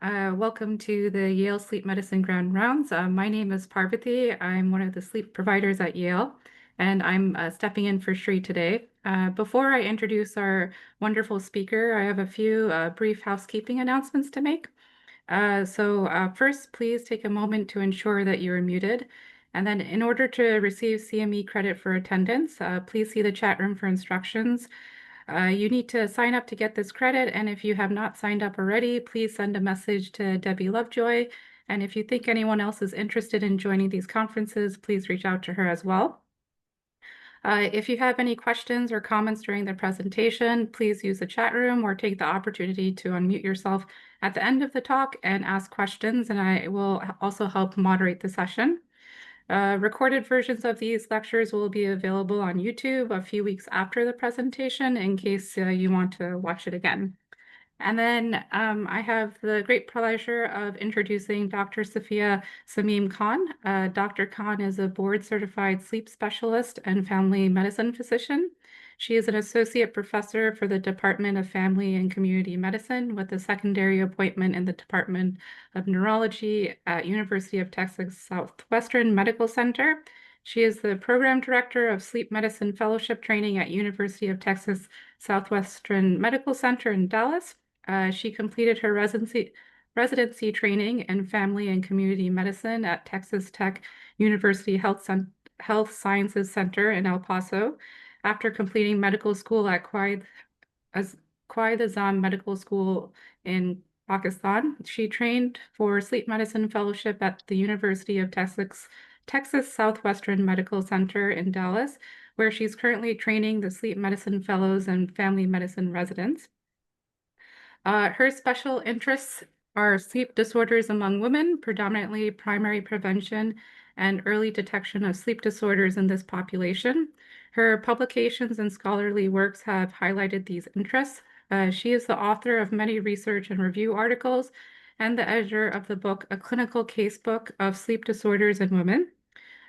Welcome to the Yale Sleep Medicine Grand Rounds. My name is Parvati. I'm one of the sleep providers at Yale, and I'm stepping in for Shri today. Before I introduce our wonderful speaker, I have a few brief housekeeping announcements to make. First, please take a moment to ensure that you are muted. And then in order to receive CME credit for attendance, please see the chat room for instructions. You need to sign up to get this credit, and if you have not signed up already, please send a message to Debbie Lovejoy. And if you think anyone else is interested in joining these conferences, please reach out to her as well. If you have any questions or comments during the presentation, please use the chat room or take the opportunity to unmute yourself at the end of the talk and ask questions, and I will also help moderate the session. Recorded versions of these lectures will be available on YouTube a few weeks after the presentation in case you want to watch it again. And then I have the great pleasure of introducing Dr. Safia Samim Khan. Dr. Khan is a board-certified sleep specialist and family medicine physician. She is an associate professor for the Department of Family and Community Medicine with a secondary appointment in the Department of Neurology at University of Texas Southwestern Medical Center. She is the program director of Sleep Medicine Fellowship Training at University of Texas Southwestern Medical Center in Dallas. She completed her residency training in family and community medicine at Texas Tech University Health Sciences Center in El Paso. After completing medical school at Quaid-Azam Medical School in Pakistan, she trained for sleep medicine fellowship at the University of Texas Southwestern Medical Center in Dallas, where she's currently training the sleep medicine fellows and family medicine residents. Her special interests are sleep disorders among women, predominantly primary prevention and early detection of sleep disorders in this population. Her publications and scholarly works have highlighted these interests. She is the author of many research and review articles and the editor of the book, A Clinical Casebook of Sleep Disorders in Women.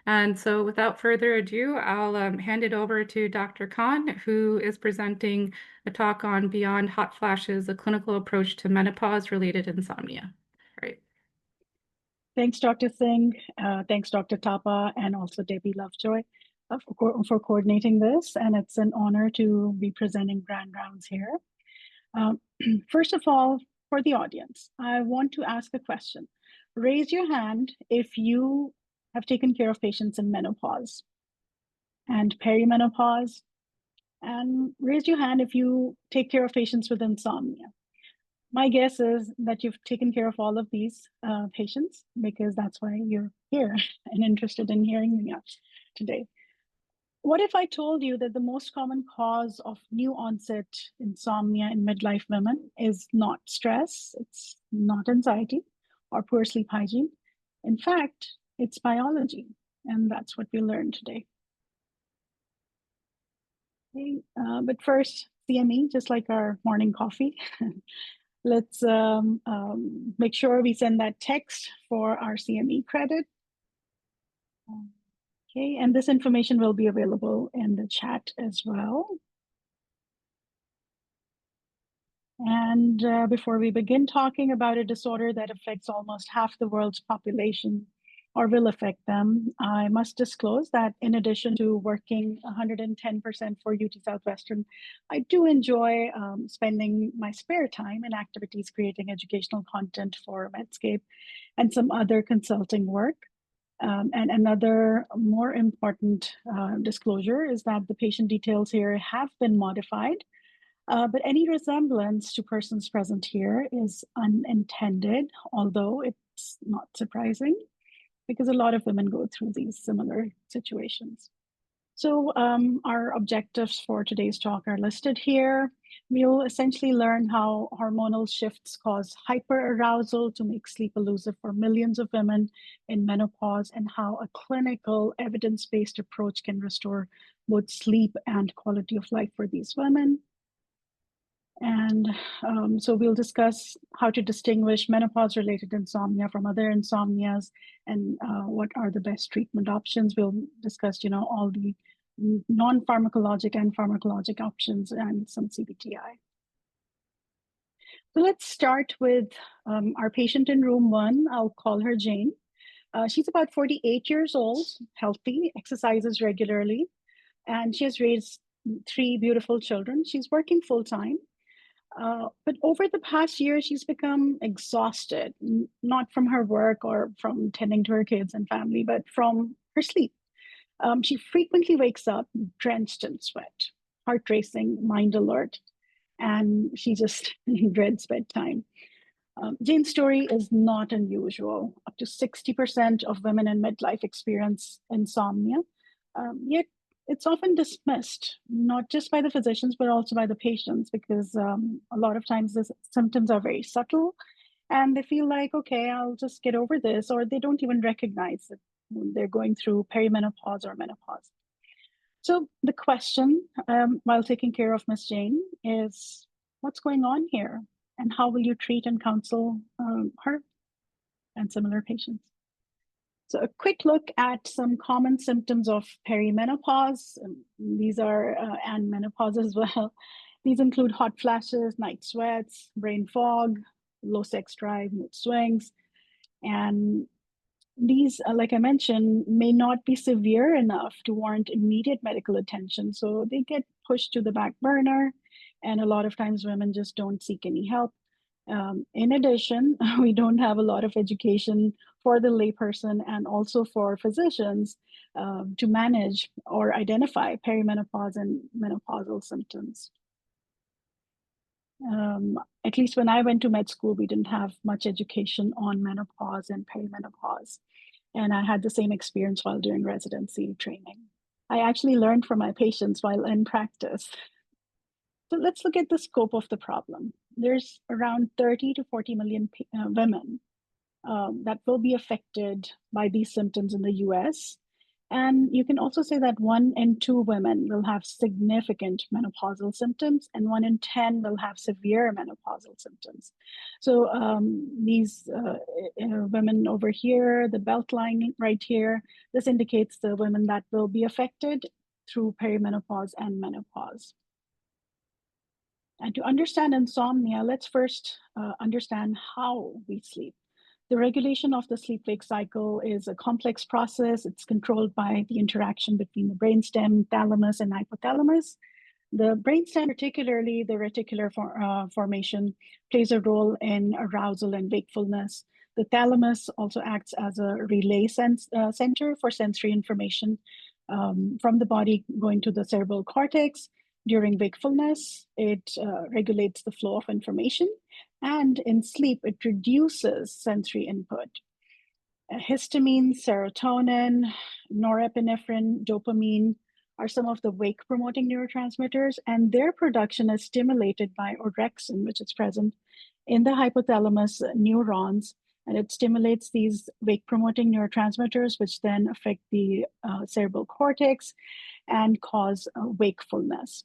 And so without further ado, I'll hand it over to Dr. Khan, who is presenting a talk on Beyond Hot Flashes, a clinical approach to menopause-related insomnia. All right. Thanks, Dr. Singh. Thanks, Dr. Tapa, and also Debbie Lovejoy for coordinating this. And it's an honor to be presenting Grand Rounds here. First of all, for the audience, I want to ask a question. Raise your hand if you have taken care of patients in menopause and perimenopause, and raise your hand if you take care of patients with insomnia. My guess is that you've taken care of all of these patients because that's why you're here and interested in hearing me out today. What if I told you that the most common cause of new onset insomnia in midlife women is not stress, it's not anxiety or poor sleep hygiene. In fact, it's biology, and that's what we learned today. Okay, but first, CME, just like our morning coffee. Let's make sure we send that text for our CME credit. Okay, and this information will be available in the chat as well. And before we begin talking about a disorder that affects almost half the world's population or will affect them, I must disclose that in addition to working 110% for UT Southwestern, I do enjoy spending my spare time in activities creating educational content for Medscape and some other consulting work. And another more important disclosure is that the patient details here have been modified. But any resemblance to persons present here is unintended, although it's not surprising because a lot of women go through these similar situations. So our objectives for today's talk are listed here. We'll essentially learn how hormonal shifts cause hyperarousal to make sleep elusive for millions of women in menopause, and how a clinical evidence-based approach can restore both sleep and quality of life for these women. And so we'll discuss how to distinguish menopause-related insomnia from other insomnias and what are the best treatment options. We'll discuss, all the non-pharmacologic and pharmacologic options and some CBTI. So let's start with our patient in room 1. I'll call her Jane. She's about 48 years old, healthy, exercises regularly, and she has raised 3 beautiful children. She's working full time. But over the past year, she's become exhausted, not from her work or from tending to her kids and family, but from her sleep. She frequently wakes up drenched in sweat, heart racing, mind alert, and she just dreads bedtime. Jane's story is not unusual. Up to 60% of women in midlife experience insomnia, yet it's often dismissed, not just by the physicians, but also by the patients, because a lot of times the symptoms are very subtle and they feel like, okay, I'll just get over this, or they don't even recognize that they're going through perimenopause or menopause. So the question, while taking care of Miss Jane, is what's going on here, and how will you treat and counsel her and similar patients? So a quick look at some common symptoms of perimenopause. These are and menopause as well. These include hot flashes, night sweats, brain fog, low sex drive, mood swings, and these, like I mentioned, may not be severe enough to warrant immediate medical attention. So they get pushed to the back burner, and a lot of times women just don't seek any help. In addition, we don't have a lot of education for the layperson and also for physicians to manage or identify perimenopause and menopausal symptoms. At least when I went to med school, we didn't have much education on menopause and perimenopause. And I had the same experience while doing residency training. I actually learned from my patients while in practice. So let's look at the scope of the problem. There's around 30 to 40 million women that will be affected by these symptoms in the US. And you can also say that 1 in 2 women will have significant menopausal symptoms, and 1 in 10 will have severe menopausal symptoms. So these women over here, the belt line right here, this indicates the women that will be affected through perimenopause and menopause. And to understand insomnia, let's first understand how we sleep. The regulation of the sleep-wake cycle is a complex process. It's controlled by the interaction between the brainstem, thalamus, and hypothalamus. The brainstem, particularly the reticular formation, plays a role in arousal and wakefulness. The thalamus also acts as a relay center for sensory information from the body going to the cerebral cortex. During wakefulness, it regulates the flow of information, and in sleep, it reduces sensory input. Histamine, serotonin, norepinephrine, dopamine are some of the wake-promoting neurotransmitters, and their production is stimulated by orexin, which is present in the hypothalamus neurons, and it stimulates these wake-promoting neurotransmitters, which then affect the cerebral cortex and cause wakefulness.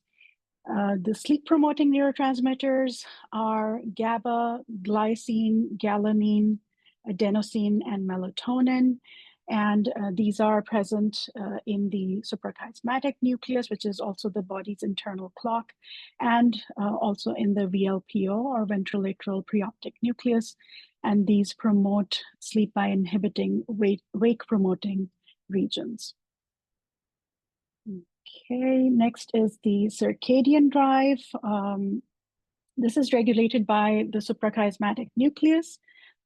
The sleep-promoting neurotransmitters are GABA, glycine, galanine, adenosine, and melatonin. And these are present in the suprachiasmatic nucleus, which is also the body's internal clock, and also in the VLPO, or ventrolateral preoptic nucleus. And these promote sleep by inhibiting wake-promoting regions. Okay, next is the circadian drive. This is regulated by the suprachiasmatic nucleus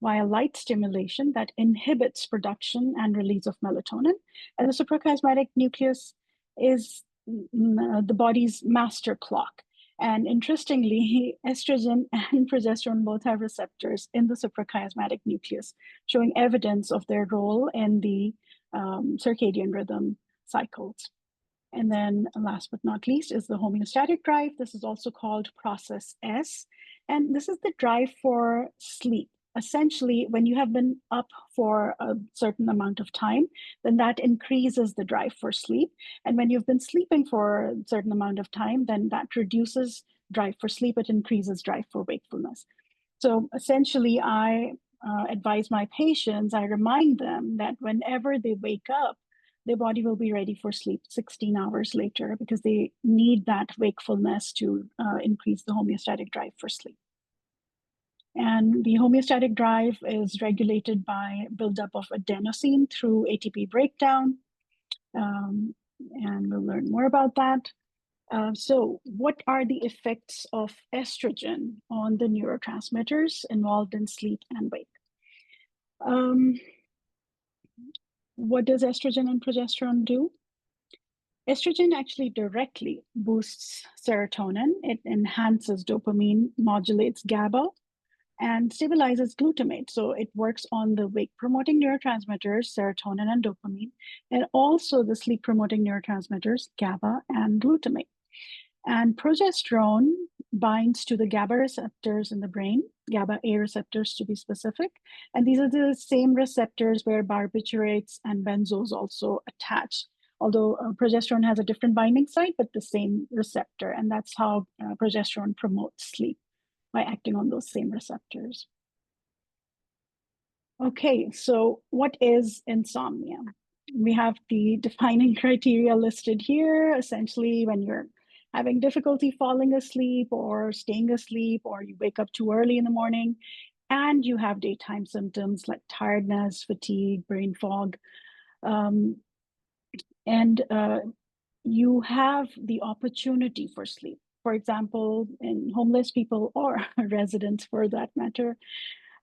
via light stimulation that inhibits production and release of melatonin. And the suprachiasmatic nucleus is the body's master clock. And interestingly, estrogen and progesterone both have receptors in the suprachiasmatic nucleus, showing evidence of their role in the circadian rhythm cycles. And then last but not least is the homeostatic drive. This is also called process S. And this is the drive for sleep. Essentially, when you have been up for a certain amount of time, then that increases the drive for sleep. And when you've been sleeping for a certain amount of time, then that reduces drive for sleep. It increases drive for wakefulness. So essentially, I advise my patients, I remind them that whenever they wake up, their body will be ready for sleep 16 hours later, because they need that wakefulness to increase the homeostatic drive for sleep. And the homeostatic drive is regulated by buildup of adenosine through ATP breakdown. And we'll learn more about that. So what are the effects of estrogen on the neurotransmitters involved in sleep and wake? What does estrogen and progesterone do? Estrogen actually directly boosts serotonin. It enhances dopamine, modulates GABA, and stabilizes glutamate. So it works on the wake-promoting neurotransmitters, serotonin and dopamine, and also the sleep-promoting neurotransmitters, GABA and glutamate. And progesterone binds to the GABA receptors in the brain, GABA A receptors to be specific. And these are the same receptors where barbiturates and benzos also attach. Although progesterone has a different binding site, but the same receptor. And that's how progesterone promotes sleep, by acting on those same receptors. Okay, so what is insomnia? We have the defining criteria listed here. Essentially, when you're having difficulty falling asleep or staying asleep, or you wake up too early in the morning, and you have daytime symptoms like tiredness, fatigue, brain fog, and you have the opportunity for sleep. For example, in homeless people or residents for that matter,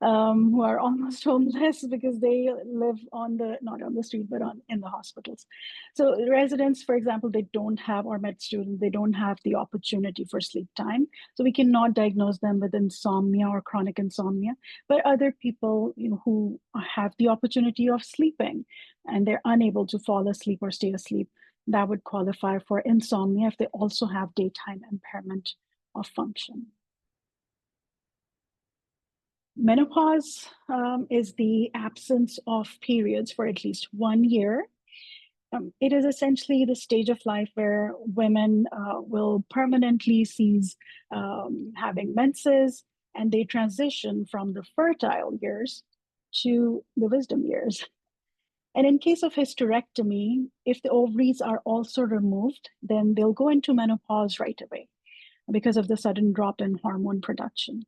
who are almost homeless because they live on the, not on the street, but in the hospitals. So residents, for example, they don't have, or med students, they don't have the opportunity for sleep time. So we cannot diagnose them with insomnia or chronic insomnia. But other people, who have the opportunity of sleeping and they're unable to fall asleep or stay asleep, that would qualify for insomnia if they also have daytime impairment of function. Menopause is the absence of periods for at least 1 year. It is essentially the stage of life where women will permanently cease having menses, and they transition from the fertile years to the wisdom years. And in case of hysterectomy, if the ovaries are also removed, then they'll go into menopause right away because of the sudden drop in hormone production.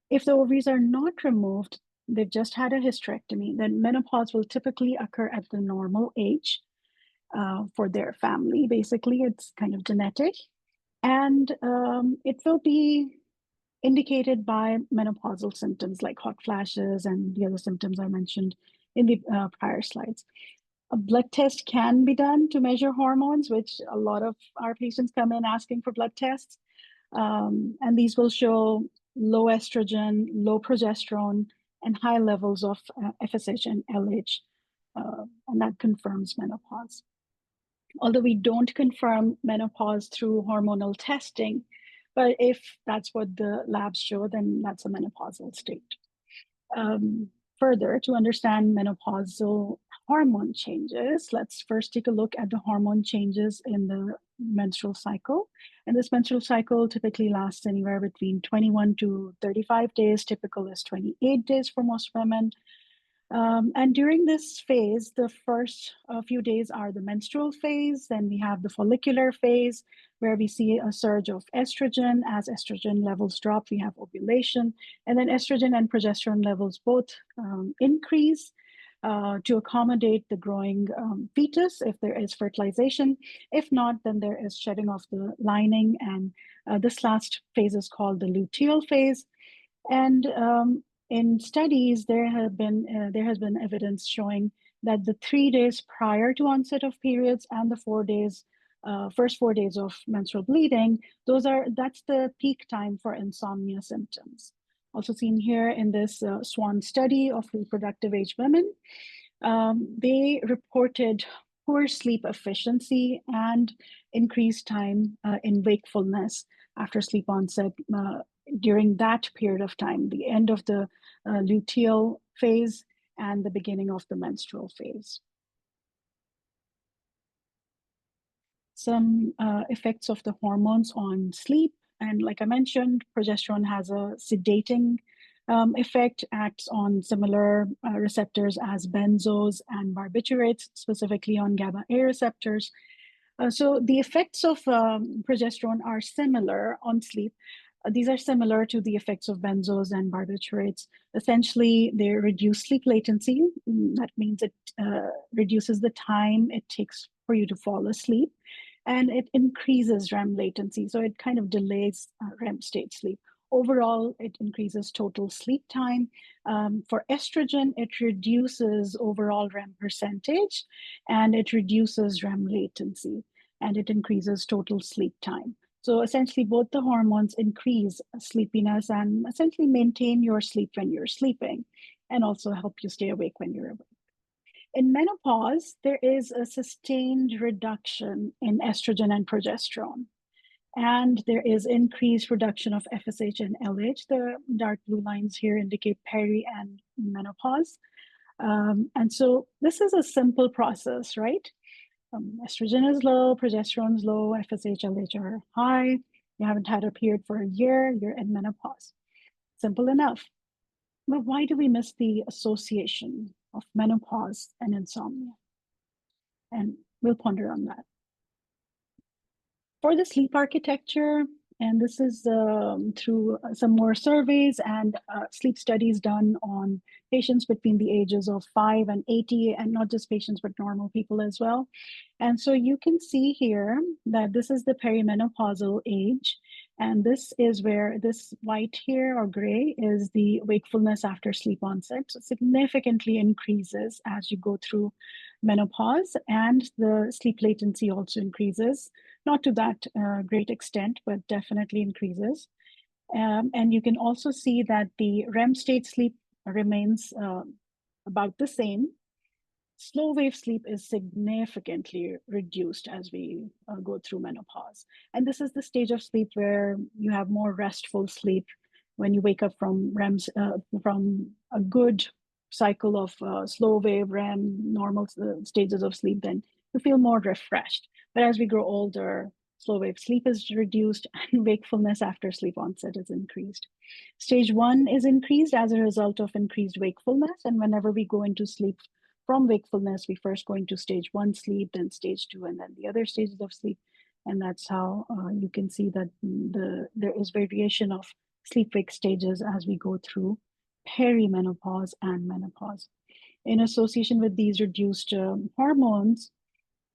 If the ovaries are not removed, they've just had a hysterectomy, then menopause will typically occur at the normal age for their family. Basically, it's kind of genetic. And it will be indicated by menopausal symptoms like hot flashes and the other symptoms I mentioned in the prior slides. A blood test can be done to measure hormones, which a lot of our patients come in asking for blood tests. And these will show low estrogen, low progesterone, and high levels of FSH and LH, and that confirms menopause. Although we don't confirm menopause through hormonal testing, but if that's what the labs show, then that's a menopausal state. Further, to understand menopausal hormone changes, let's first take a look at the hormone changes in the menstrual cycle. And this menstrual cycle typically lasts anywhere between 21 to 35 days. Typical is 28 days for most women. And during this phase, the first few days are the menstrual phase. Then we have the follicular phase, where we see a surge of estrogen. As estrogen levels drop, we have ovulation. And then estrogen and progesterone levels both increase to accommodate the growing fetus if there is fertilization. If not, then there is shedding of the lining. And this last phase is called the luteal phase. And in studies, there has been evidence showing that the 3 days prior to onset of periods and the first 4 days of menstrual bleeding, that's the peak time for insomnia symptoms. Also seen here in this SWAN study of reproductive age women, they reported poor sleep efficiency and increased time in wakefulness after sleep onset during that period of time, the end of the luteal phase and the beginning of the menstrual phase. Some effects of the hormones on sleep. And like I mentioned, progesterone has a sedating effect, acts on similar receptors as benzos and barbiturates, specifically on GABA A receptors. So the effects of progesterone are similar on sleep. These are similar to the effects of benzos and barbiturates. Essentially, they reduce sleep latency. That means it reduces the time it takes for you to fall asleep, and it increases REM latency. So it kind of delays REM state sleep. Overall, it increases total sleep time. For estrogen, it reduces overall REM percentage, and it reduces REM latency, and it increases total sleep time. So essentially, both the hormones increase sleepiness and essentially maintain your sleep when you're sleeping, and also help you stay awake when you're awake. In menopause, there is a sustained reduction in estrogen and progesterone. And there is increased production of FSH and LH. The dark blue lines here indicate peri and menopause. And so this is a simple process, right? Estrogen is low, progesterone is low, FSH, LH are high. You haven't had a period for a year, you're in menopause. Simple enough. But why do we miss the association of menopause and insomnia? And we'll ponder on that. For the sleep architecture, and this is through some more surveys and sleep studies done on patients between the ages of 5 and 80, and not just patients, but normal people as well. And so you can see here that this is the perimenopausal age. And this is where this white here or gray is the wakefulness after sleep onset. So significantly increases as you go through menopause, and the sleep latency also increases. Not to that great extent, but definitely increases. And you can also see that the REM state sleep remains about the same. Slow wave sleep is significantly reduced as we go through menopause. And this is the stage of sleep where you have more restful sleep when you wake up from REMs, from a good cycle of slow wave, REM, normal stages of sleep, then you feel more refreshed. But as we grow older, slow wave sleep is reduced and wakefulness after sleep onset is increased. Stage 1 is increased as a result of increased wakefulness. And whenever we go into sleep from wakefulness, we first go into stage 1 sleep, then stage 2, and then the other stages of sleep. And that's how you can see that there is variation of sleep-wake stages as we go through perimenopause and menopause. In association with these reduced hormones,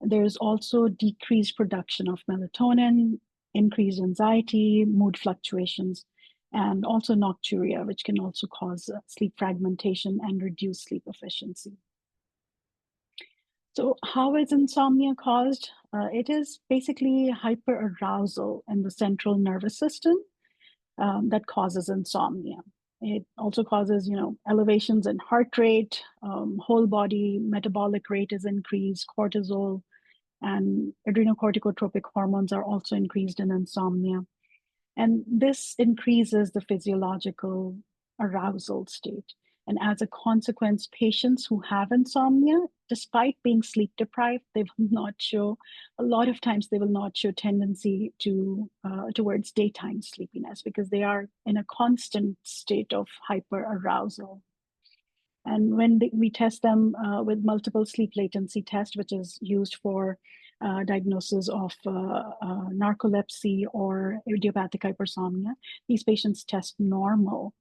there's also decreased production of melatonin, increased anxiety, mood fluctuations, and also nocturia, which can also cause sleep fragmentation and reduce sleep efficiency. So how is insomnia caused? It is basically hyperarousal in the central nervous system that causes insomnia. It also causes, elevations in heart rate, whole body metabolic rate is increased, cortisol, and adrenocorticotropic hormones are also increased in insomnia. And this increases the physiological arousal state. And as a consequence, patients who have insomnia, despite being sleep deprived, they will not show, a lot of times they will not show tendency to towards daytime sleepiness because they are in a constant state of hyperarousal. And when we test them with multiple sleep latency test, which is used for diagnosis of narcolepsy or idiopathic hypersomnia, these patients test normal.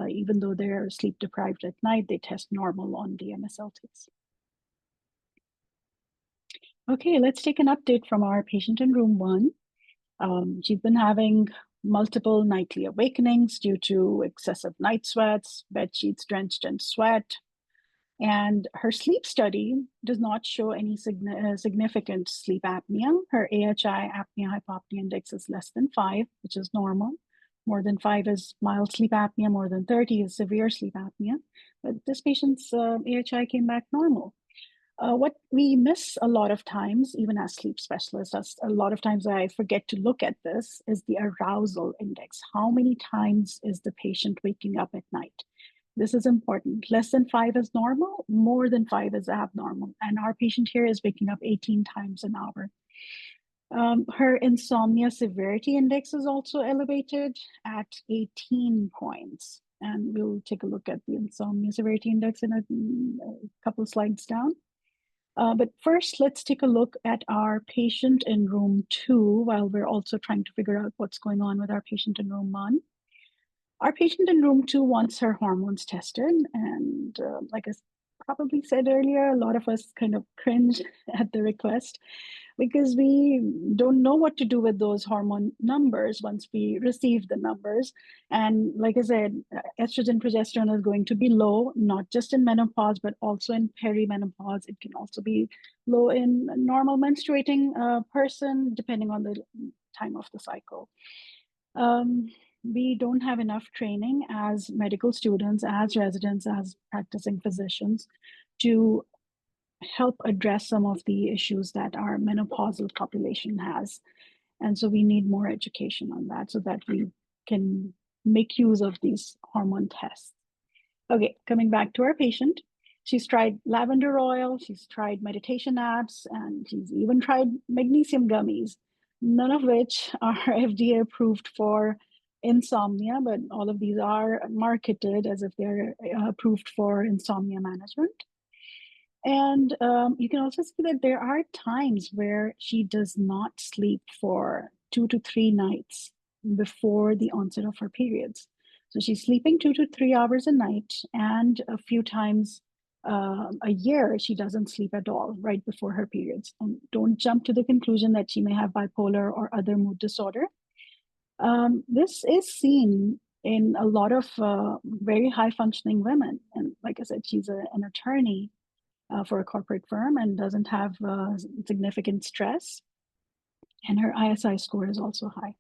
Even though they're sleep deprived at night, they test normal on the MSLTs. Okay, let's take an update from our patient in room 1. She's been having multiple nightly awakenings due to excessive night sweats, bed sheets drenched in sweat. And her sleep study does not show any significant sleep apnea. Her AHI, apnea-hypopnea index, is less than 5, which is normal. More than 5 is mild sleep apnea. More than 30 is severe sleep apnea. But this patient's AHI came back normal. What we miss a lot of times, even as sleep specialists, a lot of times I forget to look at this, is the arousal index. How many times is the patient waking up at night? This is important. Less than 5 is normal, more than 5 is abnormal. And our patient here is waking up 18 times an hour. Her insomnia severity index is also elevated at 18 points. And we'll take a look at the insomnia severity index in a couple slides down. But first, let's take a look at our patient in room 2 while we're also trying to figure out what's going on with our patient in room 1. Our patient in room 2 wants her hormones tested. And like I probably said earlier, a lot of us kind of cringe at the request because we don't know what to do with those hormone numbers once we receive the numbers. And like I said, estrogen, progesterone is going to be low, not just in menopause, but also in perimenopause. It can also be low in a normal menstruating person, depending on the time of the cycle. We don't have enough training as medical students, as residents, as practicing physicians to help address some of the issues that our menopausal population has. And so we need more education on that so that we can make use of these hormone tests. Okay, coming back to our patient. She's tried lavender oil, she's tried meditation apps, and she's even tried magnesium gummies, none of which are FDA approved for insomnia, but all of these are marketed as if they're approved for insomnia management. And you can also see that there are times where she does not sleep for 2 to 3 nights before the onset of her periods. So she's sleeping 2 to 3 hours a night, and a few times a year, she doesn't sleep at all right before her periods. And don't jump to the conclusion that she may have bipolar or other mood disorder. This is seen in a lot of very high functioning women. And like I said, she's an attorney for a corporate firm and doesn't have significant stress. And her ISI score is also high.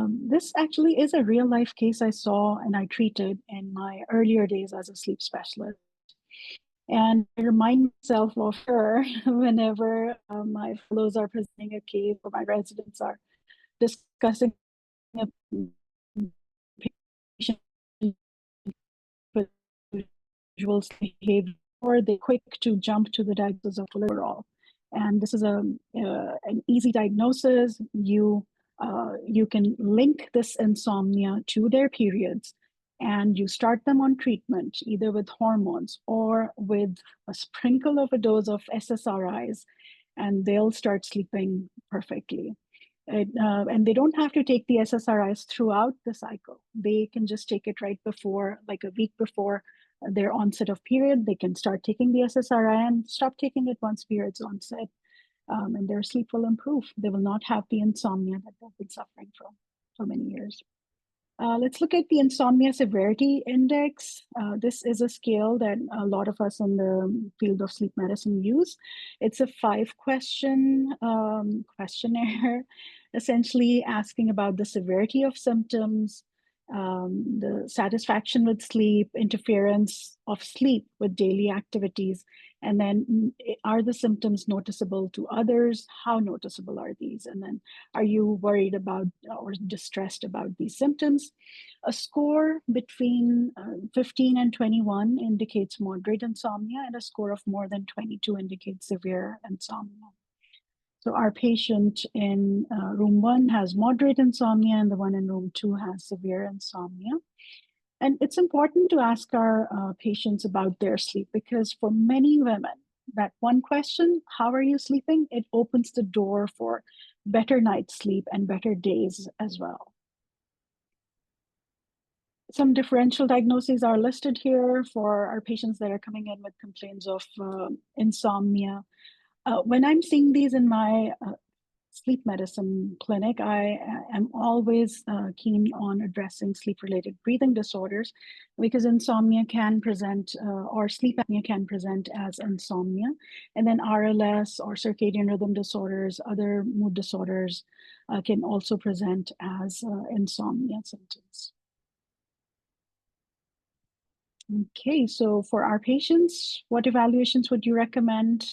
This actually is a real life case I saw and I treated in my earlier days as a sleep specialist. And I remind myself of her whenever my fellows are presenting a case or my residents are discussing a patient with usual behavior, or they're quick to jump to the diagnosis of cholesterol. And this is an easy diagnosis. You can link this insomnia to their periods, and you start them on treatment, either with hormones or with a sprinkle of a dose of SSRIs, and they'll start sleeping perfectly. And they don't have to take the SSRIs throughout the cycle. They can just take it right before, like a week before their onset of period. They can start taking the SSRI and stop taking it once period's onset. And their sleep will improve. They will not have the insomnia that they've been suffering from for many years. Let's look at the Insomnia Severity Index. This is a scale that a lot of us in the field of sleep medicine use. It's a 5-question questionnaire, essentially asking about the severity of symptoms, the satisfaction with sleep, interference of sleep with daily activities, and then are the symptoms noticeable to others? How noticeable are these? And then are you worried about or distressed about these symptoms? A score between 15 and 21 indicates moderate insomnia, and a score of more than 22 indicates severe insomnia. So our patient in room 1 has moderate insomnia, and the one in room 2 has severe insomnia. And it's important to ask our patients about their sleep, because for many women, that one question, how are you sleeping? It opens the door for better night's sleep and better days as well. Some differential diagnoses are listed here for our patients that are coming in with complaints of insomnia. When I'm seeing these in my sleep medicine clinic, I am always keen on addressing sleep-related breathing disorders, because insomnia can present, or sleep apnea can present as insomnia, and then RLS or circadian rhythm disorders, other mood disorders can also present as insomnia symptoms. Okay, so for our patients, what evaluations would you recommend?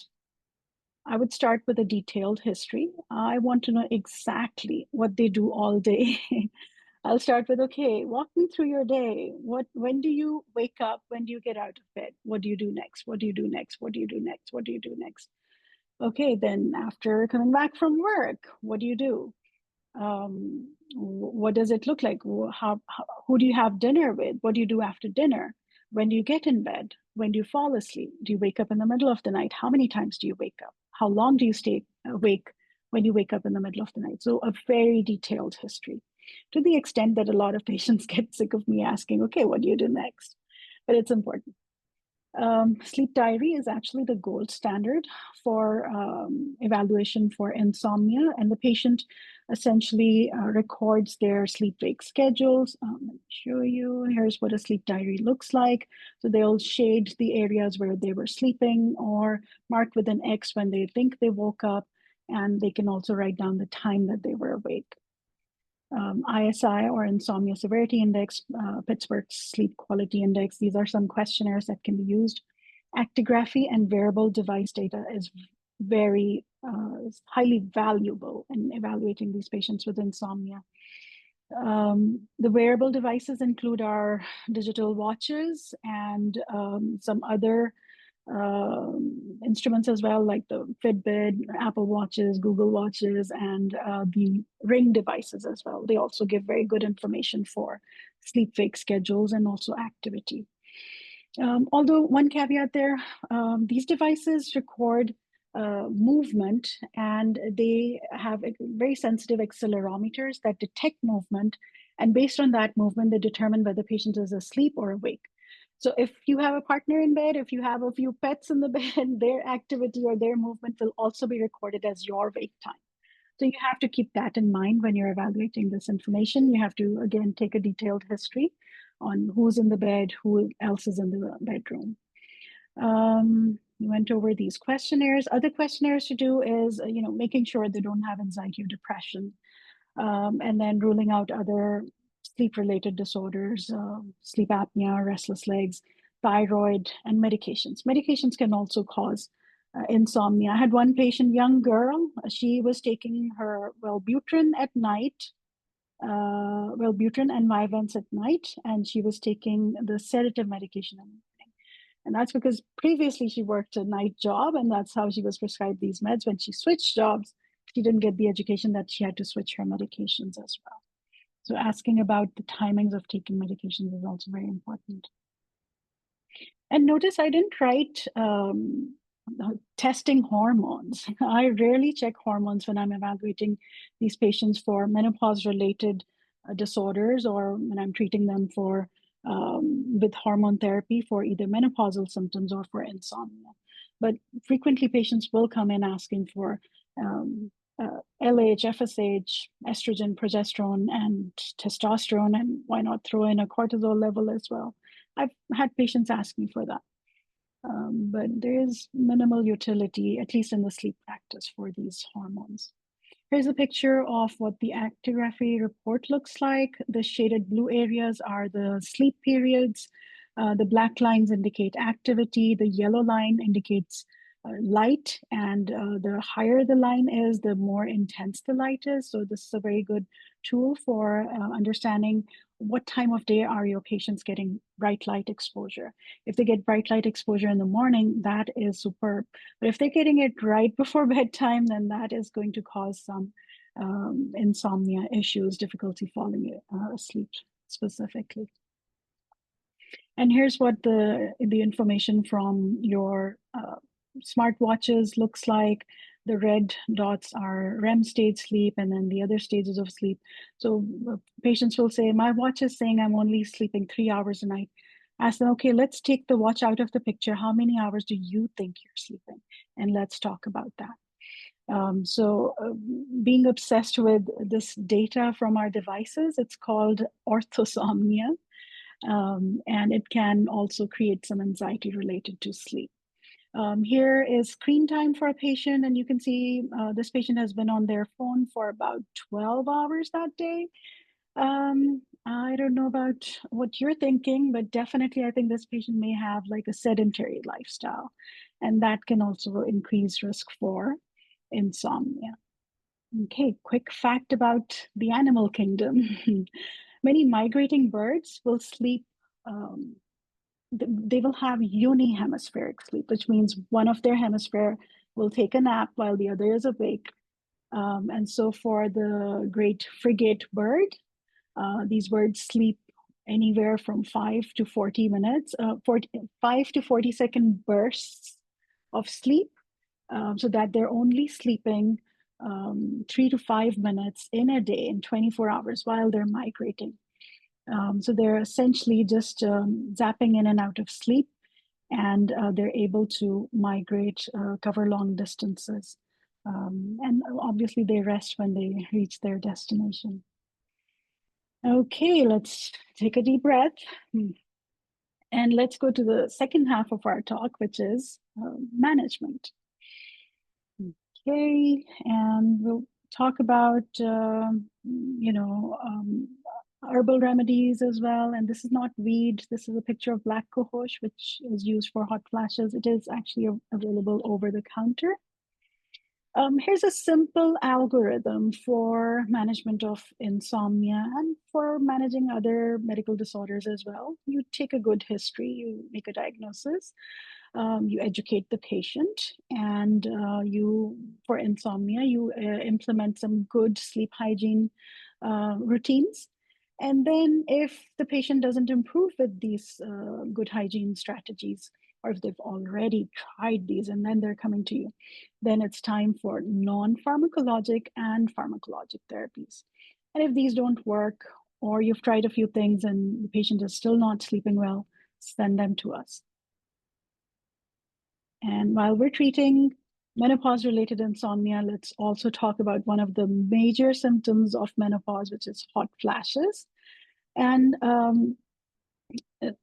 I would start with a detailed history. I want to know exactly what they do all day. I'll start with, okay, walk me through your day. When do you wake up? When do you get out of bed? What do you do next? What do you do next? What do you do next? What do you do next? Okay, then after coming back from work, what do you do? What does it look like? Who do you have dinner with? What do you do after dinner? When do you get in bed? When do you fall asleep? Do you wake up in the middle of the night? How many times do you wake up? How long do you stay awake when you wake up in the middle of the night? So a very detailed history, to the extent that a lot of patients get sick of me asking, okay, what do you do next? But it's important. Sleep diary is actually the gold standard for evaluation for insomnia, and the patient essentially records their sleep-wake schedules. Let me show you. Here's what a sleep diary looks like. So they'll shade the areas where they were sleeping or mark with an X when they think they woke up, and they can also write down the time that they were awake. ISI, or Insomnia Severity Index, Pittsburgh Sleep Quality Index. These are some questionnaires that can be used. Actigraphy and wearable device data is very highly valuable in evaluating these patients with insomnia. The wearable devices include our digital watches and some other instruments as well, like the Fitbit, Apple Watches, Google Watches, and the Ring devices as well. They also give very good information for sleep-wake schedules and also activity. Although one caveat there, these devices record movement, and they have very sensitive accelerometers that detect movement. And based on that movement, they determine whether the patient is asleep or awake. So if you have a partner in bed, if you have a few pets in the bed, their activity or their movement will also be recorded as your wake time. So you have to keep that in mind when you're evaluating this information. You have to, again, take a detailed history on who's in the bed, who else is in the bedroom. We went over these questionnaires. Other questionnaires to do is, making sure they don't have anxiety or depression, and then ruling out other sleep-related disorders, sleep apnea, restless legs, thyroid, and medications. Medications can also cause insomnia. I had one patient, young girl, she was taking her Wellbutrin at night, Wellbutrin and Vyvanse at night, and she was taking the sedative medication in the morning. And that's because previously she worked a night job, and that's how she was prescribed these meds. When she switched jobs, she didn't get the education that she had to switch her medications as well. So asking about the timings of taking medications is also very important. And notice I didn't write testing hormones. I rarely check hormones when I'm evaluating these patients for menopause-related disorders, or when I'm treating them for with hormone therapy for either menopausal symptoms or for insomnia. But frequently patients will come in asking for LH, FSH, estrogen, progesterone, and testosterone, and why not throw in a cortisol level as well? I've had patients asking for that. But there is minimal utility, at least in the sleep practice, for these hormones. Here's a picture of what the actigraphy report looks like. The shaded blue areas are the sleep periods. The black lines indicate activity. The yellow line indicates light, and the higher the line is, the more intense the light is. So this is a very good tool for understanding what time of day are your patients getting bright light exposure. If they get bright light exposure in the morning, that is superb. But if they're getting it right before bedtime, then that is going to cause some insomnia issues, difficulty falling asleep specifically. And here's what the information from your smartwatches looks like. The red dots are REM state sleep, and then the other stages of sleep. So patients will say, my watch is saying I'm only sleeping 3 hours a night. Ask them, okay, let's take the watch out of the picture. How many hours do you think you're sleeping? And let's talk about that. Being obsessed with this data from our devices, it's called orthosomnia. And it can also create some anxiety related to sleep. Here is screen time for a patient, and you can see this patient has been on their phone for about 12 hours that day. I don't know about what you're thinking, but definitely I think this patient may have like a sedentary lifestyle, and that can also increase risk for insomnia. Okay, quick fact about the animal kingdom. Many migrating birds will sleep, they will have unihemispheric sleep, which means one of their hemisphere will take a nap while the other is awake. And so for the great frigate bird, these birds sleep anywhere from 5 to 40 minutes, 5 to 40-second bursts of sleep, so that they're only sleeping 3 to 5 minutes in a day in 24 hours while they're migrating. So they're essentially just zapping in and out of sleep, and they're able to migrate, cover long distances. And obviously they rest when they reach their destination. Okay, let's take a deep breath. And let's go to the second half of our talk, which is management. Okay, and we'll talk about, herbal remedies as well. And this is not weed. This is a picture of black cohosh, which is used for hot flashes. It is actually available over the counter. Here's a simple algorithm for management of insomnia and for managing other medical disorders as well. You take a good history, you make a diagnosis, you educate the patient, and for insomnia, you implement some good sleep hygiene routines. And then if the patient doesn't improve with these good hygiene strategies, or if they've already tried these and then they're coming to you, then it's time for non-pharmacologic and pharmacologic therapies. And if these don't work, or you've tried a few things and the patient is still not sleeping well, send them to us. And while we're treating menopause-related insomnia, let's also talk about one of the major symptoms of menopause, which is hot flashes. And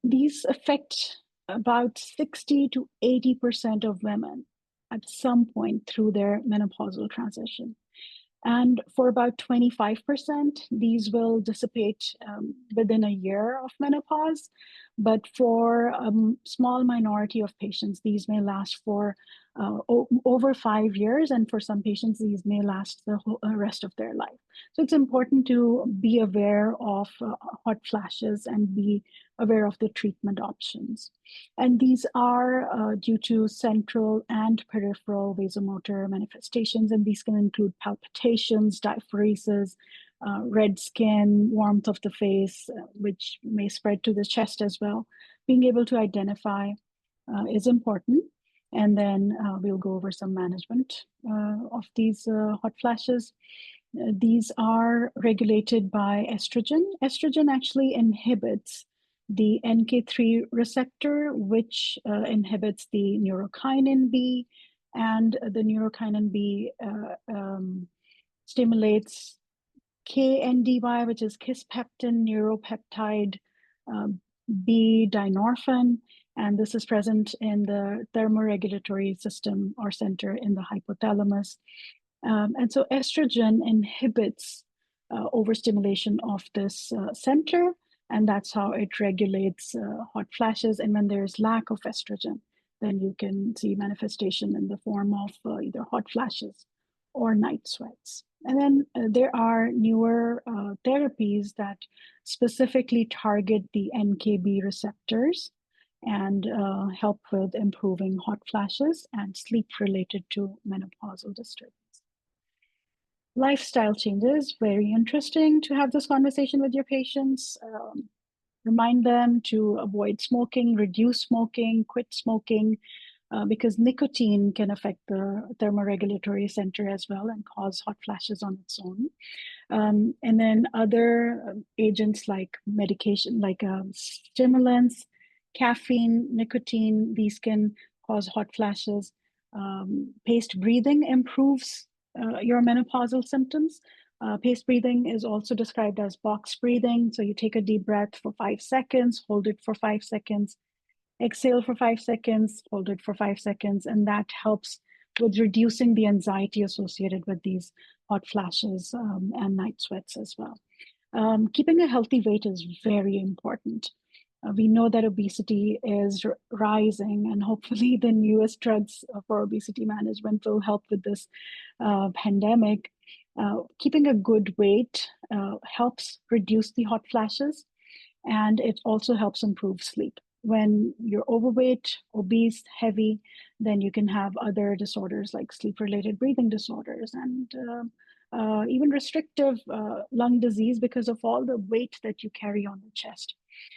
these affect about 60 to 80% of women at some point through their menopausal transition. And for about 25%, these will dissipate within a year of menopause. But for a small minority of patients, these may last for over 5 years. And for some patients, these may last the rest of their life. So it's important to be aware of hot flashes and be aware of the treatment options. And these are due to central and peripheral vasomotor manifestations, and these can include palpitations, diaphoresis, red skin, warmth of the face, which may spread to the chest as well. Being able to identify is important. And then we'll go over some management of these hot flashes. These are regulated by estrogen. Estrogen actually inhibits the NK3 receptor, which inhibits the neurokinin B, and the neurokinin B stimulates KNDY, which is kisspeptin neuropeptide B dynorphin, and this is present in the thermoregulatory system or center in the hypothalamus. And so estrogen inhibits overstimulation of this center, and that's how it regulates hot flashes. And when there's lack of estrogen, then you can see manifestation in the form of either hot flashes or night sweats. And then there are newer therapies that specifically target the NKB receptors and help with improving hot flashes and sleep related to menopausal disturbance. Lifestyle changes, very interesting to have this conversation with your patients. Remind them to avoid smoking, reduce smoking, quit smoking, because nicotine can affect the thermoregulatory center as well and cause hot flashes on its own. And then other agents like medication, like stimulants, caffeine, nicotine, these can cause hot flashes. Paced breathing improves your menopausal symptoms. Paced breathing is also described as box breathing. So you take a deep breath for 5 seconds, hold it for 5 seconds, exhale for 5 seconds, hold it for 5 seconds, and that helps with reducing the anxiety associated with these hot flashes and night sweats as well. Keeping a healthy weight is very important. We know that obesity is rising, and hopefully the newest drugs for obesity management will help with this pandemic. Keeping a good weight helps reduce the hot flashes, and it also helps improve sleep. When you're overweight, obese, heavy, then you can have other disorders like sleep-related breathing disorders and even restrictive lung disease because of all the weight that you carry on the chest.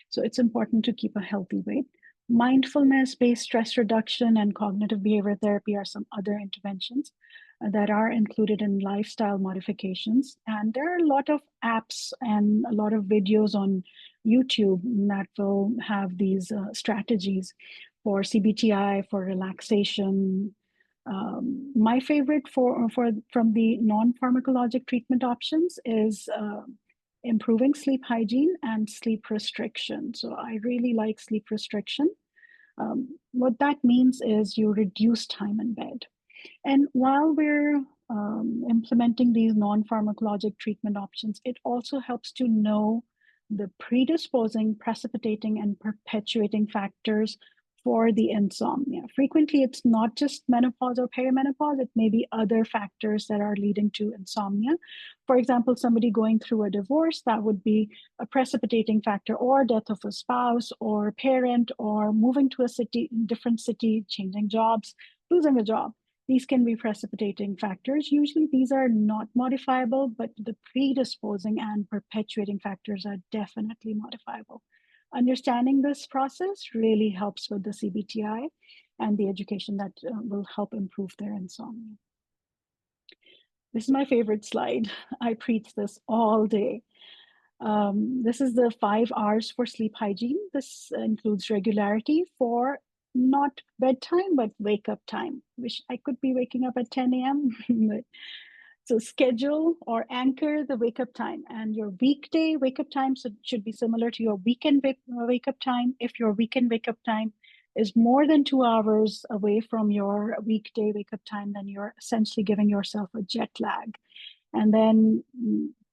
So it's important to keep a healthy weight. Mindfulness-based stress reduction and cognitive behavior therapy are some other interventions that are included in lifestyle modifications. And there are a lot of apps and a lot of videos on YouTube that will have these strategies for CBTI, for relaxation. My favorite from the non-pharmacologic treatment options is improving sleep hygiene and sleep restriction. So I really like sleep restriction. What that means is you reduce time in bed. And while we're implementing these non-pharmacologic treatment options, it also helps to know the predisposing, precipitating, and perpetuating factors for the insomnia. Frequently, it's not just menopause or perimenopause, it may be other factors that are leading to insomnia. For example, somebody going through a divorce, that would be a precipitating factor, or death of a spouse or parent, or moving to a city, different city, changing jobs, losing a job. These can be precipitating factors. Usually these are not modifiable, but the predisposing and perpetuating factors are definitely modifiable. Understanding this process really helps with the CBTI and the education that will help improve their insomnia. This is my favorite slide. I preach this all day. This is the 5 R's for sleep hygiene. This includes regularity for not bedtime, but wake up time. Wish I could be waking up at 10 a.m. So schedule or anchor the wake up time, and your weekday wake up time should be similar to your weekend wake up time. If your weekend wake up time is more than 2 hours away from your weekday wake up time, then you're essentially giving yourself a jet lag. And then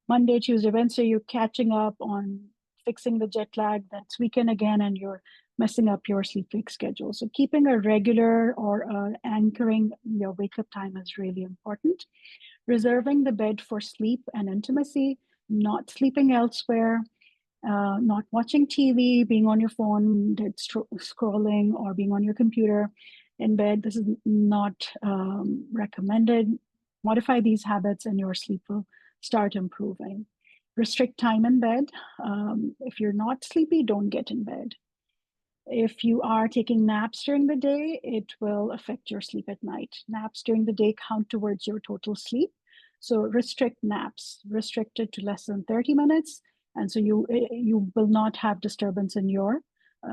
Monday, Tuesday, Wednesday, you're catching up on fixing the jet lag. That's weekend again, and you're messing up your sleep-wake schedule. So keeping a regular or anchoring your wake-up time is really important. Reserving the bed for sleep and intimacy, not sleeping elsewhere, not watching TV, being on your phone, scrolling, or being on your computer in bed. This is not recommended. Modify these habits and your sleep will start improving. Restrict time in bed. If you're not sleepy, don't get in bed. If you are taking naps during the day, it will affect your sleep at night. Naps during the day count towards your total sleep. So restrict naps, restrict it to less than 30 minutes. And so you will not have disturbance in your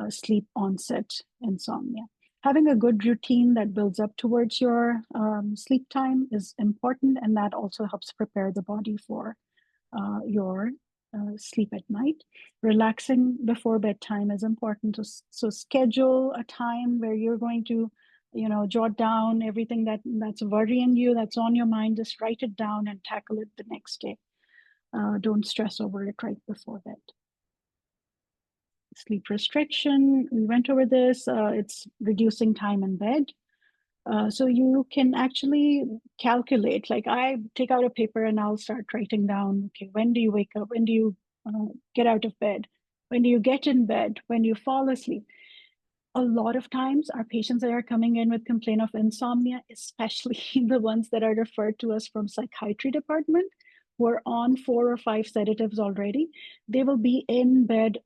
sleep onset insomnia. Having a good routine that builds up towards your sleep time is important, and that also helps prepare the body for your sleep at night. Relaxing before bedtime is important. So schedule a time where you're going to, jot down everything that's worrying you, that's on your mind. Just write it down and tackle it the next day. Don't stress over it right before bed. Sleep restriction, we went over this. It's reducing time in bed. So you can actually calculate, like I take out a paper and I'll start writing down, okay, when do you wake up? When do you get out of bed? When do you get in bed? When do you fall asleep? A lot of times our patients that are coming in with complaint of insomnia, especially the ones that are referred to us from psychiatry department, who are on 4 or 5 sedatives already, they will be in bed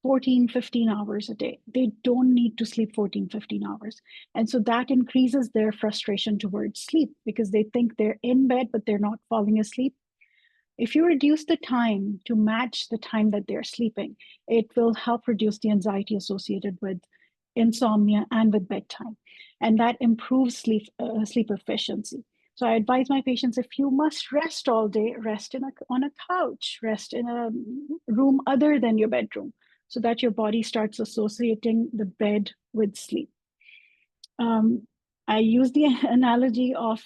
14, 15 hours a day. They don't need to sleep 14, 15 hours. And so that increases their frustration towards sleep because they think they're in bed, but they're not falling asleep. If you reduce the time to match the time that they're sleeping, it will help reduce the anxiety associated with insomnia and with bedtime. And that improves sleep efficiency. So I advise my patients, if you must rest all day, rest on a couch, rest in a room other than your bedroom, so that your body starts associating the bed with sleep. I use the analogy of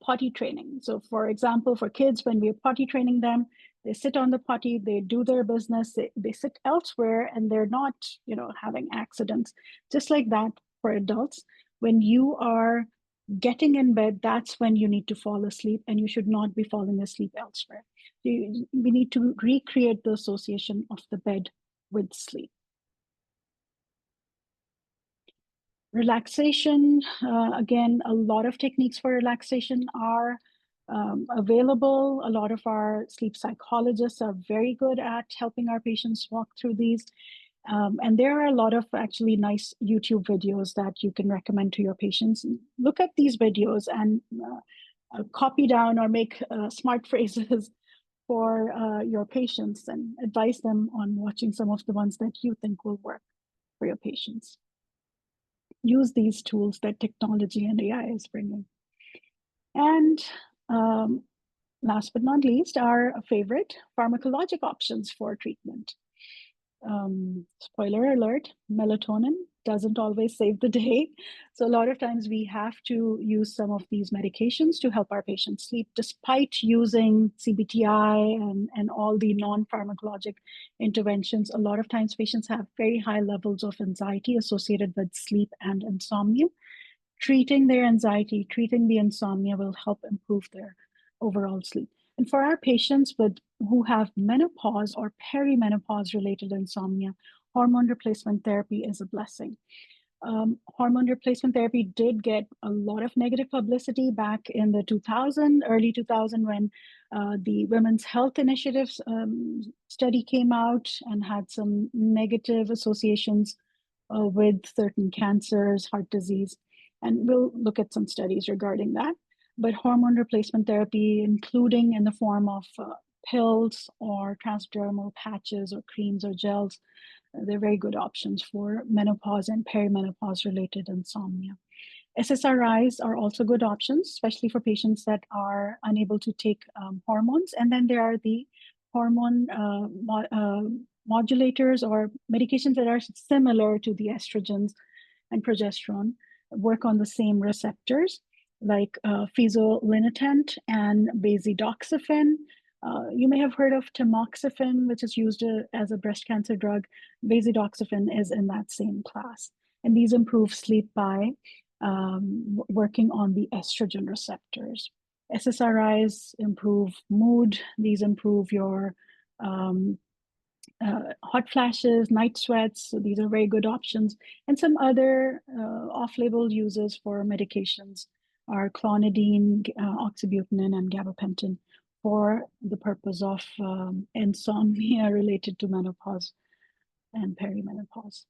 potty training. So for example, for kids, when we're potty training them, they sit on the potty, they do their business, they sit elsewhere, and they're not, having accidents. Just like that for adults, when you are getting in bed, that's when you need to fall asleep, and you should not be falling asleep elsewhere. We need to recreate the association of the bed with sleep. Relaxation, again, a lot of techniques for relaxation are available. A lot of our sleep psychologists are very good at helping our patients walk through these. And there are a lot of actually nice YouTube videos that you can recommend to your patients. Look at these videos and copy down or make smart phrases for your patients and advise them on watching some of the ones that you think will work for your patients. Use these tools that technology and AI is bringing. And last but not least, our favorite pharmacologic options for treatment. Spoiler alert, melatonin doesn't always save the day. So a lot of times we have to use some of these medications to help our patients sleep, despite using CBTI and all the non-pharmacologic interventions. A lot of times patients have very high levels of anxiety associated with sleep and insomnia. Treating their anxiety, treating the insomnia will help improve their overall sleep. And for our patients who have menopause or perimenopause-related insomnia, hormone replacement therapy is a blessing. Hormone replacement therapy did get a lot of negative publicity back in the early 2000, when the Women's Health Initiatives study came out and had some negative associations with certain cancers, heart disease. And we'll look at some studies regarding that. But hormone replacement therapy, including in the form of pills or transdermal patches or creams or gels, they're very good options for menopause and perimenopause related insomnia. SSRIs are also good options, especially for patients that are unable to take hormones. And then there are the hormone modulators or medications that are similar to the estrogens and progesterone, work on the same receptors, like fezolinetant and bazidoxifin. You may have heard of tamoxifen, which is used as a breast cancer drug. Bazidoxifin is in that same class. And these improve sleep by working on the estrogen receptors. SSRIs improve mood. These improve your hot flashes, night sweats. So these are very good options. And some other off-label uses for medications are clonidine, oxybutynin, and gabapentin for the purpose of insomnia related to menopause and perimenopause.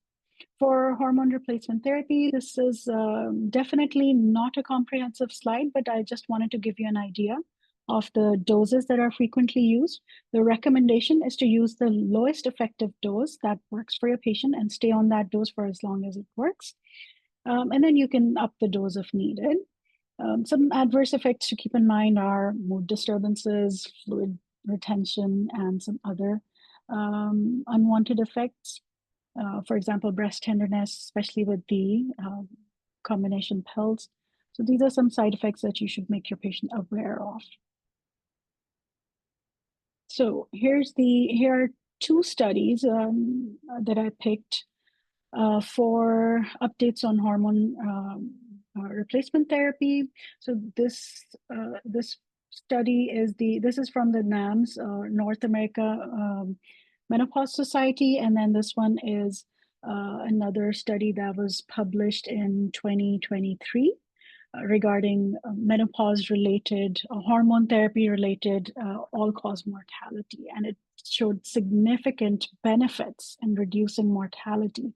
For hormone replacement therapy, this is definitely not a comprehensive slide, but I just wanted to give you an idea of the doses that are frequently used. The recommendation is to use the lowest effective dose that works for your patient and stay on that dose for as long as it works. And then you can up the dose if needed. Some adverse effects to keep in mind are mood disturbances, fluid retention, and some other unwanted effects. For example, breast tenderness, especially with the combination pills. So these are some side effects that you should make your patient aware of. So here are two studies that I picked for updates on hormone replacement therapy. So this study this is from the NAMS, North America Menopause Society, and then this one is another study that was published in 2023 regarding menopause-related, hormone therapy-related all-cause mortality, and it showed significant benefits in reducing mortality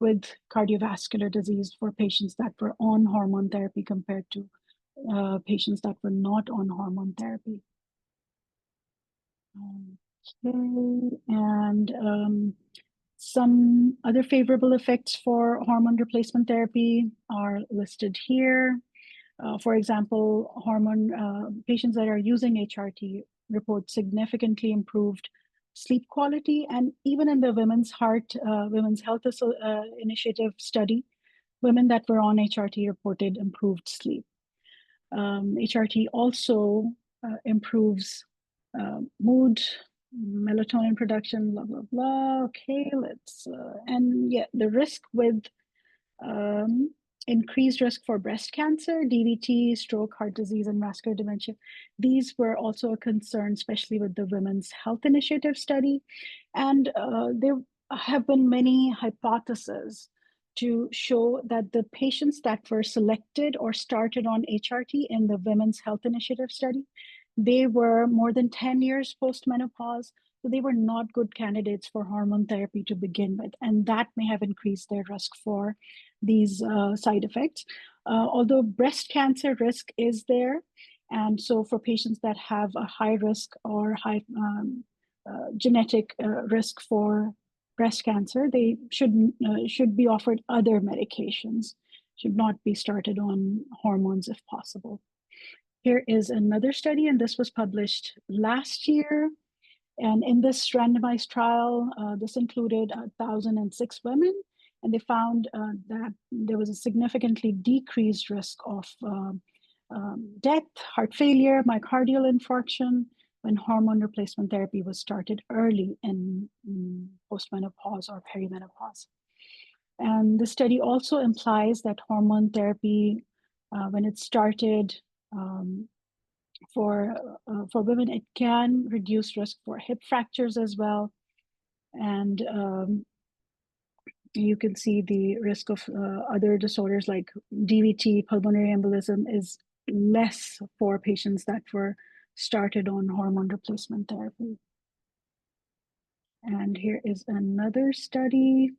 with cardiovascular disease for patients that were on hormone therapy compared to patients that were not on hormone therapy. Okay, and some other favorable effects for hormone replacement therapy are listed here. For example, patients that are using HRT report significantly improved sleep quality, and even in the Women's Health Initiative study, women that were on HRT reported improved sleep. HRT also improves mood, melatonin production, blah, blah, blah. Okay, and yeah, the risk with increased risk for breast cancer, DVT, stroke, heart disease, and vascular dementia. These were also a concern, especially with the Women's Health Initiative study. And there have been many hypotheses to show that the patients that were selected or started on HRT in the Women's Health Initiative study, they were more than 10 years post-menopause, so they were not good candidates for hormone therapy to begin with, and that may have increased their risk for these side effects. Although breast cancer risk is there, and so for patients that have a high risk or high genetic risk for breast cancer, they should be offered other medications, should not be started on hormones if possible. Here is another study, and this was published last year. And in this randomized trial, this included 1,006 women, and they found that there was a significantly decreased risk of death, heart failure, myocardial infarction, when hormone replacement therapy was started early in postmenopause or perimenopause. And the study also implies that hormone therapy, when it started for women, it can reduce risk for hip fractures as well. And you can see the risk of other disorders like DVT, pulmonary embolism, is less for patients that were started on hormone replacement therapy. And here is another study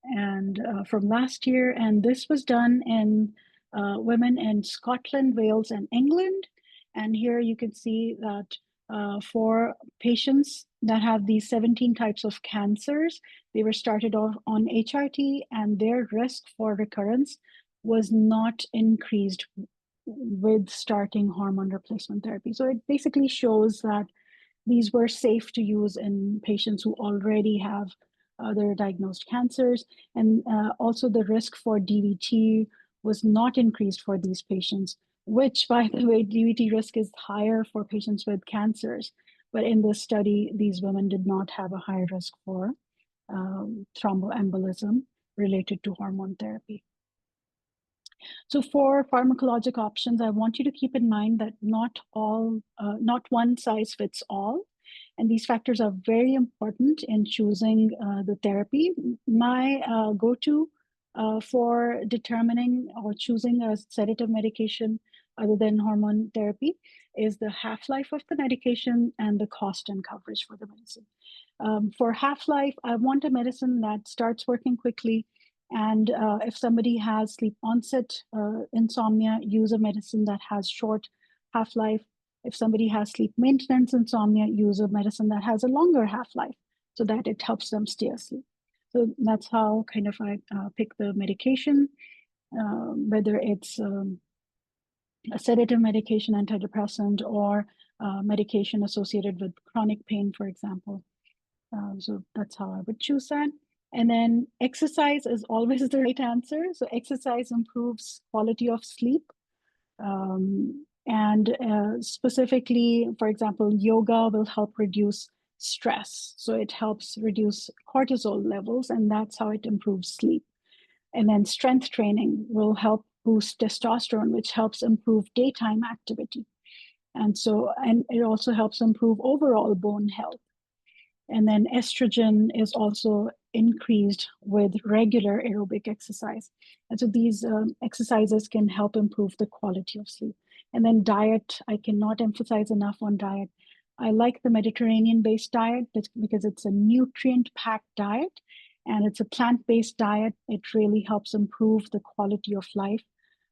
and from last year, and this was done in women in Scotland, Wales, and England. And here you can see that for patients that have these 17 types of cancers, they were started off on HRT, and their risk for recurrence was not increased with starting hormone replacement therapy. So it basically shows that these were safe to use in patients who already have other diagnosed cancers. And also the risk for DVT was not increased for these patients, which, by the way, DVT risk is higher for patients with cancers. But in this study, these women did not have a high risk for thromboembolism related to hormone therapy. So for pharmacologic options, I want you to keep in mind that not one size fits all. And these factors are very important in choosing the therapy. My go-to for determining or choosing a sedative medication other than hormone therapy is the half-life of the medication and the cost and coverage for the medicine. For half-life, I want a medicine that starts working quickly. And if somebody has sleep onset insomnia, use a medicine that has short half-life. If somebody has sleep maintenance insomnia, use a medicine that has a longer half-life so that it helps them stay asleep. So that's how kind of I pick the medication, whether it's a sedative medication, antidepressant, or medication associated with chronic pain, for example. So that's how I would choose that. And then exercise is always the right answer. So exercise improves quality of sleep. And specifically, for example, yoga will help reduce stress. So it helps reduce cortisol levels, and that's how it improves sleep. And then strength training will help boost testosterone, which helps improve daytime activity. And it also helps improve overall bone health. And then estrogen is also increased with regular aerobic exercise. And so these exercises can help improve the quality of sleep. And then diet, I cannot emphasize enough on diet. I like the Mediterranean-based diet because it's a nutrient-packed diet and it's a plant-based diet. It really helps improve the quality of life,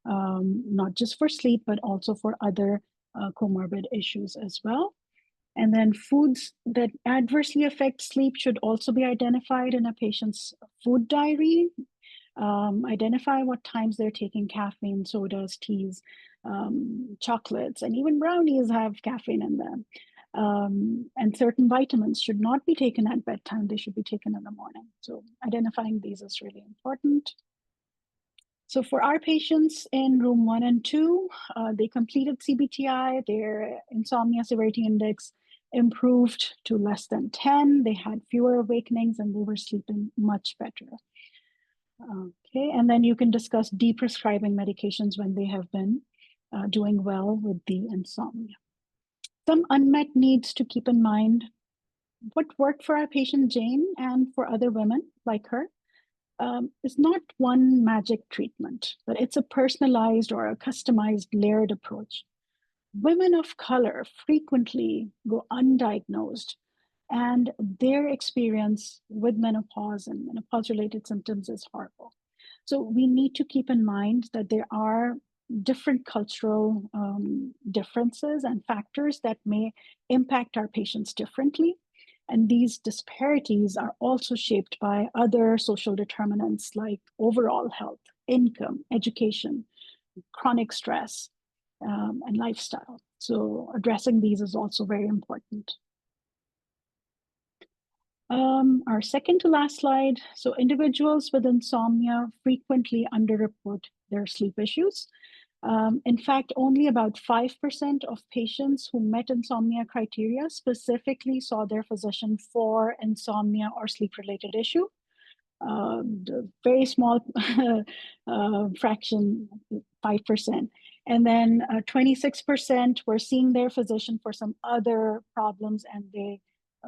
not just for sleep, but also for other comorbid issues as well. And then foods that adversely affect sleep should also be identified in a patient's food diary. Identify what times they're taking caffeine, sodas, teas, chocolates, and even brownies have caffeine in them. And certain vitamins should not be taken at bedtime. They should be taken in the morning. So identifying these is really important. So for our patients in room 1 and 2, they completed CBTI, their insomnia severity index improved to less than 10. They had fewer awakenings and they were sleeping much better. Okay, and then you can discuss deprescribing medications when they have been doing well with the insomnia. Some unmet needs to keep in mind. What worked for our patient Jane and for other women like her is not one magic treatment, but it's a personalized or a customized layered approach. Women of color frequently go undiagnosed, and their experience with menopause and menopause-related symptoms is horrible. So we need to keep in mind that there are different cultural differences and factors that may impact our patients differently. And these disparities are also shaped by other social determinants like overall health, income, education, chronic stress, and lifestyle. So addressing these is also very important. Our second to last slide. So individuals with insomnia frequently underreport their sleep issues. In fact, only about 5% of patients who met insomnia criteria specifically saw their physician for insomnia or sleep-related issue. The very small fraction, 5%. And then 26% were seeing their physician for some other problems, and they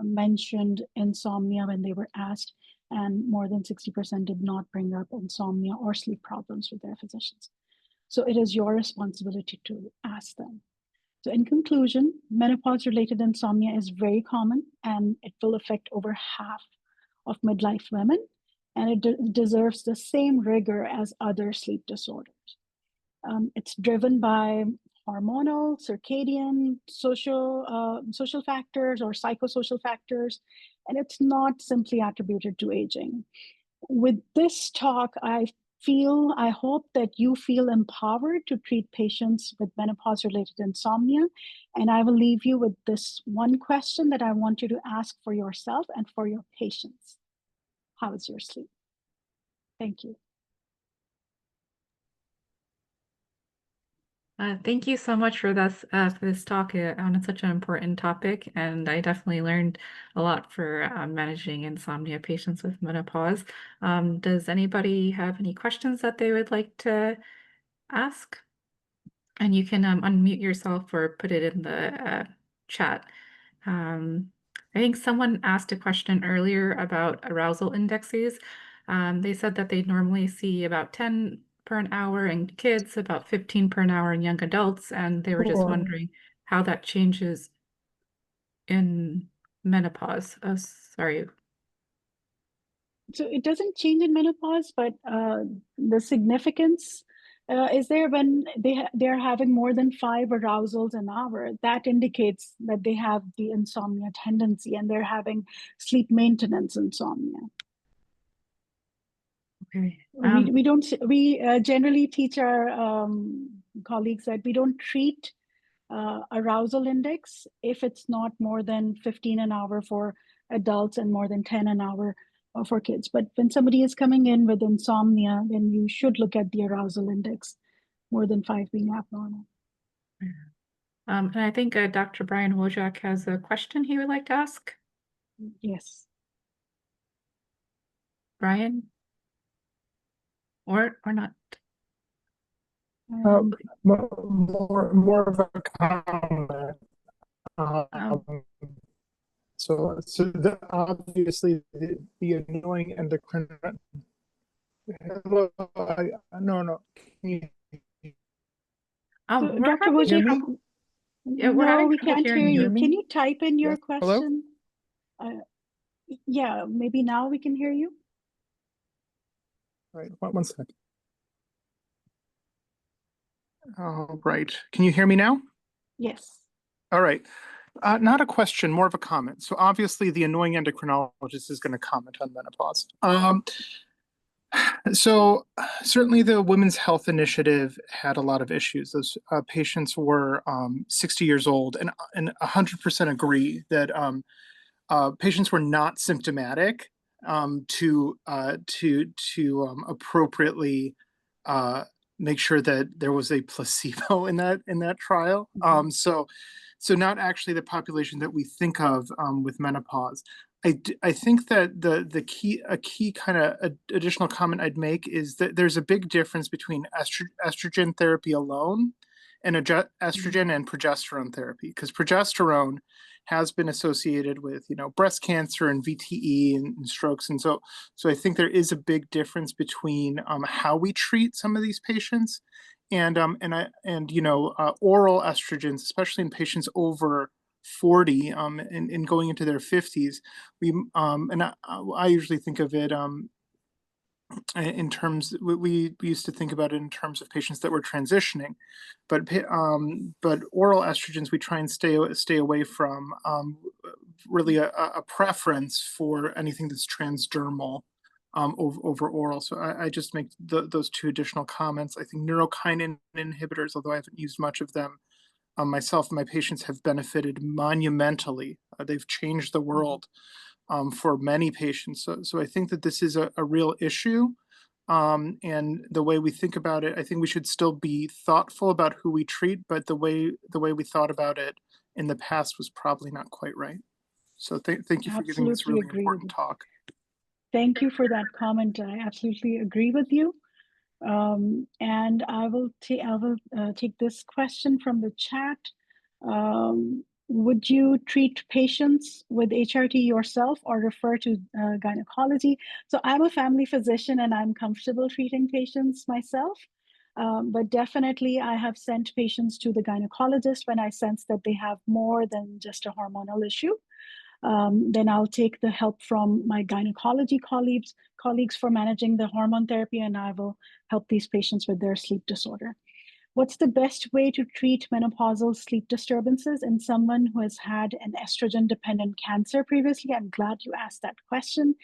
mentioned insomnia when they were asked, and more than 60% did not bring up insomnia or sleep problems with their physicians. So it is your responsibility to ask them. So in conclusion, menopause-related insomnia is very common, and it will affect over half of midlife women, and it deserves the same rigor as other sleep disorders. It's driven by hormonal, circadian, social factors or psychosocial factors, and it's not simply attributed to aging. With this talk, I hope that you feel empowered to treat patients with menopause-related insomnia. And I will leave you with this one question that I want you to ask for yourself and for your patients. How is your sleep? Thank you. Thank you so much for this talk on such an important topic, and I definitely learned a lot for managing insomnia patients with menopause. Does anybody have any questions that they would like to ask? And you can unmute yourself or put it in the chat. I think someone asked a question earlier about arousal indexes. They said that they normally see about 10 per an hour in kids, about 15 per an hour in young adults, and they were just wondering how that changes in menopause. Oh, sorry. So it doesn't change in menopause, but the significance is there when they're having more than 5 arousals an hour. That indicates that they have the insomnia tendency, and they're having sleep maintenance insomnia. Okay. We generally teach our colleagues that we don't treat arousal index if it's not more than 15 an hour for adults and more than 10 an hour for kids. But when somebody is coming in with insomnia, then you should look at the arousal index, more than 5 being abnormal. And I think Dr. Brian Wojak has a question he would like to ask. Yes. Brian? Or not? More of a comment. So obviously the annoying endocrine. Hello, no. So Dr. Wojak, no, we can't hear you. Can you type in your question? Yeah, maybe now we can hear you. All right, one second. All right, can you hear me now? Yes. All right, not a question, more of a comment. So obviously the annoying endocrinologist is going to comment on menopause. So certainly the Women's Health Initiative had a lot of issues. Those patients were 60 years old, and 100% agree that patients were not symptomatic to appropriately make sure that there was a placebo in that trial. So not actually the population that we think of with menopause. I think that a key kind of additional comment I'd make is that there's a big difference between estrogen therapy alone and estrogen and progesterone therapy, because progesterone has been associated with, breast cancer and VTE and strokes. And so I think there is a big difference between how we treat some of these patients and oral estrogens, especially in patients over 40 and going into their 50s. I usually think of it in terms, we used to think about it in terms of patients that were transitioning, but oral estrogens we try and stay away from. Really a preference for anything that's transdermal over oral. So I just make those two additional comments. I think neurokinin inhibitors, although I haven't used much of them myself, my patients have benefited monumentally. They've changed the world for many patients. So I think that this is a real issue. And the way we think about it, I think we should still be thoughtful about who we treat, but the way we thought about it in the past was probably not quite right. So thank you for giving this really important talk. Thank you for that comment. I absolutely agree with you. And I will take this question from the chat. Would you treat patients with HRT yourself or refer to gynecology? So I'm a family physician and I'm comfortable treating patients myself. But definitely I have sent patients to the gynecologist when I sense that they have more than just a hormonal issue. Then I'll take the help from my gynecology colleagues for managing the hormone therapy, and I will help these patients with their sleep disorder. What's the best way to treat menopausal sleep disturbances in someone who has had an estrogen-dependent cancer previously? I'm glad you asked that question.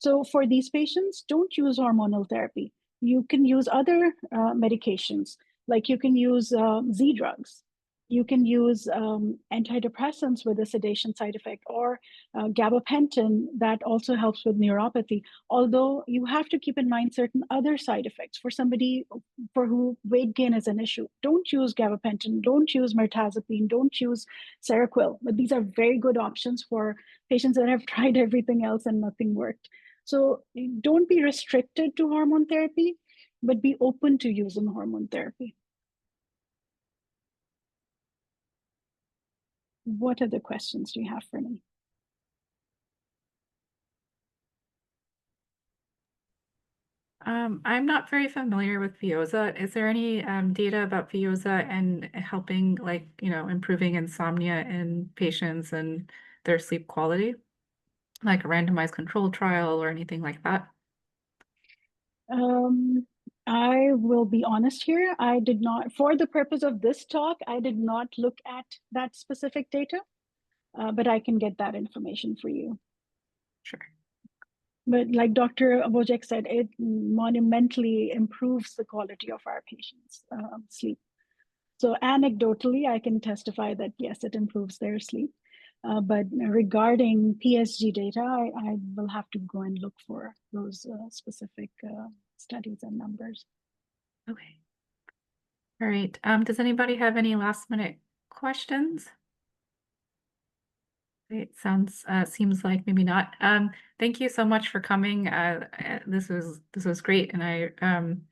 So for these patients, don't use hormonal therapy. You can use other medications, like you can use Z drugs. You can use antidepressants with a sedation side effect, or gabapentin that also helps with neuropathy. Although you have to keep in mind certain other side effects. For somebody for who weight gain is an issue, don't use gabapentin, don't use mirtazapine, don't use Seroquel. But these are very good options for patients that have tried everything else and nothing worked. So don't be restricted to hormone therapy, but be open to using hormone therapy. What other questions do you have for me? I'm not very familiar with Veoza. Is there any data about Veoza and helping, improving insomnia in patients and their sleep quality, like a randomized controlled trial or anything like that? I will be honest here. I did not, for the purpose of this talk, I did not look at that specific data, but I can get that information for you. Sure. But like Dr. Abojek said, it monumentally improves the quality of our patients' sleep. So anecdotally, I can testify that yes, it improves their sleep. But regarding PSG data, I will have to go and look for those specific studies and numbers. Okay. All right. Does anybody have any last minute questions? It seems like maybe not. Thank you so much for coming. This was great, and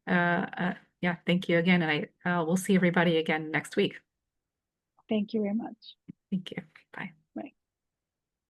yeah, thank you again, and we'll see everybody again next week. Thank you very much. Thank you. Bye.